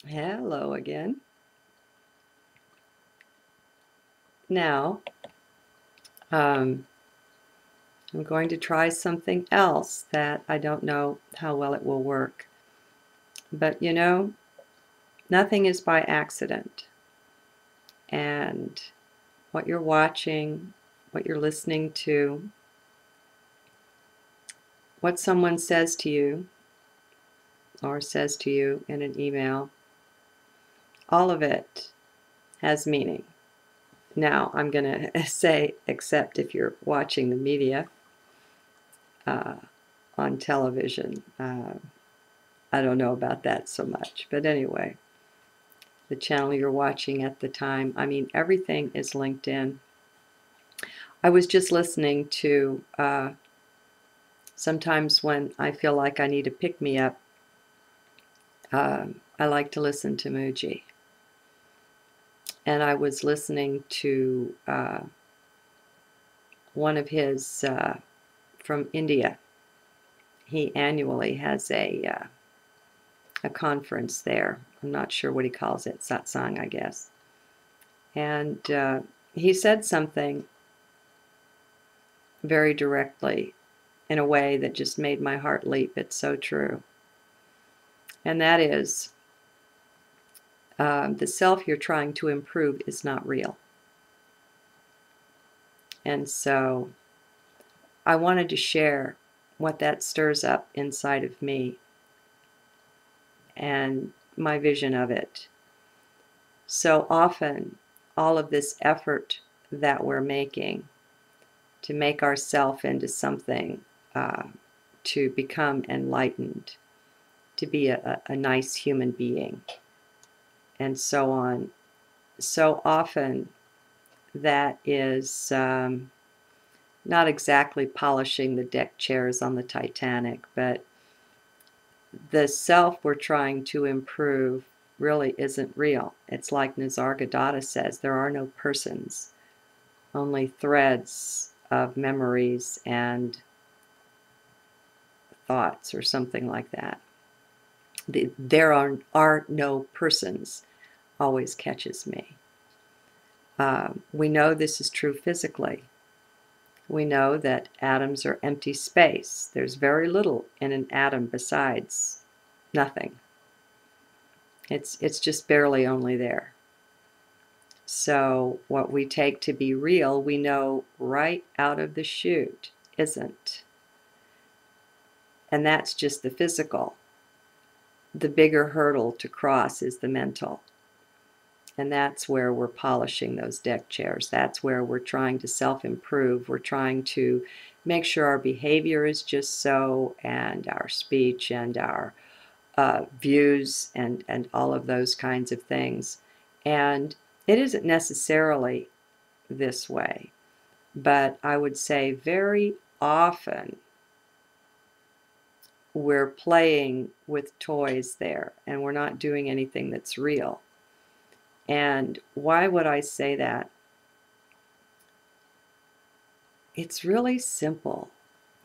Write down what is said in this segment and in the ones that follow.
Hello again. Now, um, I'm going to try something else that I don't know how well it will work. But nothing is by accident. And what you're watching, what you're listening to, what someone says to you or says to you in an email, all of it has meaning. Now, I'm going to say, except if you're watching the media uh, on television. I don't know about that so much. But anyway, the channel you're watching at the time, I mean, everything is linked in. I was just listening to, sometimes when I feel like I need a pick-me-up, I like to listen to Mooji. And I was listening to one of his from India. He annually has a conference there. I'm not sure what he calls it, satsang, I guess. And he said something very directly in a way that just made my heart leap. It's so true. And that is, the self you're trying to improve is not real. And so I wanted to share what that stirs up inside of me and my vision of it. So often, all of this effort that we're making to make ourselves into something, to become enlightened, to be a nice human being, and so on. So often that is not exactly polishing the deck chairs on the Titanic, but the self we're trying to improve really isn't real. It's like Nisargadatta says, there are no persons, only threads of memories and thoughts or something like that. There are no persons always catches me. We know this is true physically. We know that atoms are empty space. There's very little in an atom besides nothing. It's just barely only there. So what we take to be real, we know right out of the chute isn't. And that's just the physical. The bigger hurdle to cross is the mental. And that's where we're polishing those deck chairs. That's where we're trying to self-improve. We're trying to make sure our behavior is just so, and our speech and our views and all of those kinds of things. And it isn't necessarily this way, but I would say very often we're playing with toys there and we're not doing anything that's real. And why would I say that? It's really simple.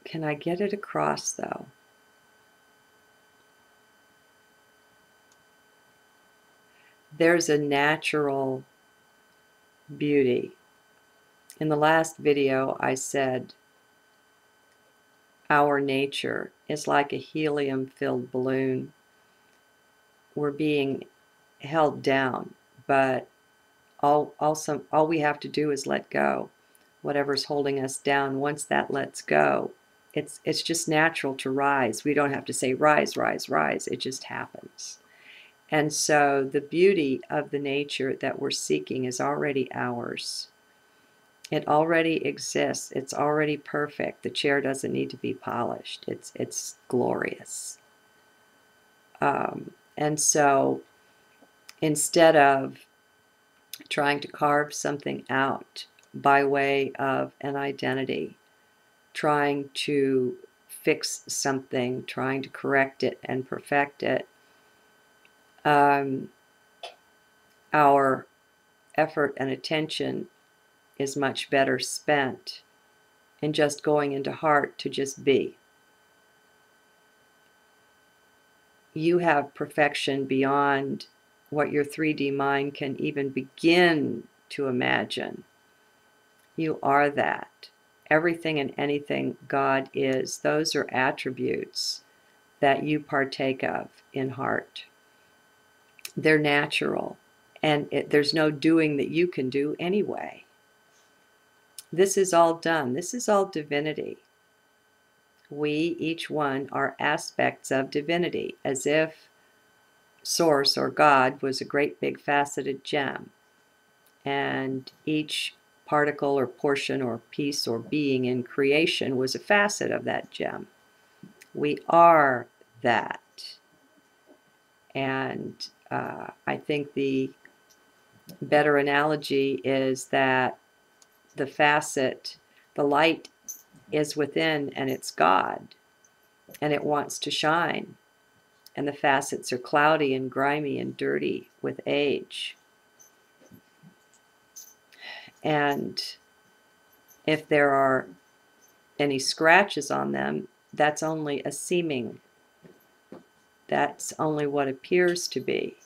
Can I get it across though? There's a natural beauty. In the last video, I said our nature is like a helium-filled balloon. We're being held down, but all we have to do is let go. Whatever's holding us down, once that lets go, it's just natural to rise. We don't have to say rise, rise, rise. It just happens. And so the beauty of the nature that we're seeking is already ours. It already exists. It's already perfect. The chair doesn't need to be polished. It's glorious. And so instead of trying to carve something out by way of an identity, trying to fix something, trying to correct it and perfect it, our effort and attention is much better spent in just going into heart to just be. You have perfection beyond what your 3D mind can even begin to imagine. You are that. Everything and anything God is, those are attributes that you partake of in heart. They're natural, and there's no doing that you can do anyway. This is all done. This is all divinity. We, each one, are aspects of divinity, as if Source or God was a great big faceted gem, and each particle or portion or piece or being in creation was a facet of that gem. We are that. And I think the better analogy is that the facet, the light is within and it's God, and it wants to shine. And the facets are cloudy and grimy and dirty with age. And if there are any scratches on them, that's only a seeming. That's only what appears to be.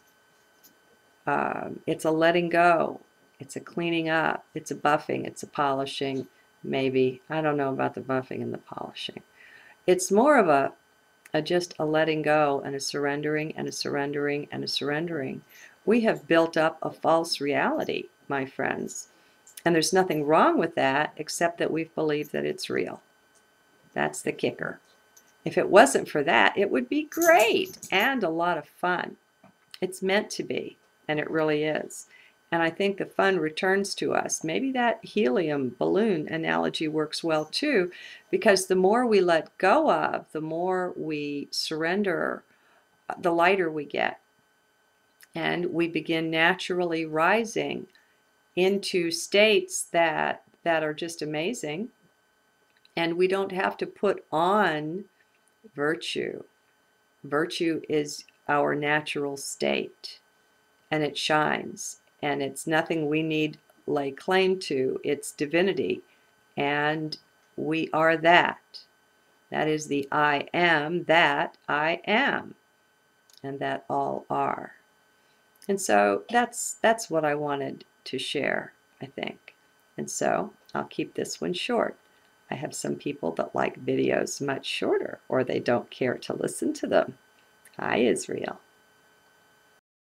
It's a letting go. It's a cleaning up. It's a buffing. It's a polishing, maybe. I don't know about the buffing and the polishing. It's more of a just a letting go and a surrendering and a surrendering and a surrendering. We have built up a false reality, my friends. And there's nothing wrong with that except that we've believed that it's real. That's the kicker. If it wasn't for that, it would be great and a lot of fun. It's meant to be, and it really is. And I think the fun returns to us. Maybe that helium balloon analogy works well too, because the more we let go of, the more we surrender, the lighter we get. And we begin naturally rising into states that are just amazing. And we don't have to put on virtue. Virtue is our natural state, and it shines, and it's nothing we need lay claim to. It's divinity, and we are that. That is the I am that I am, and that all are. And so that's what I wanted to share, I think. And so I'll keep this one short. I have some people that like videos much shorter, or they don't care to listen to them. Hi, Israel.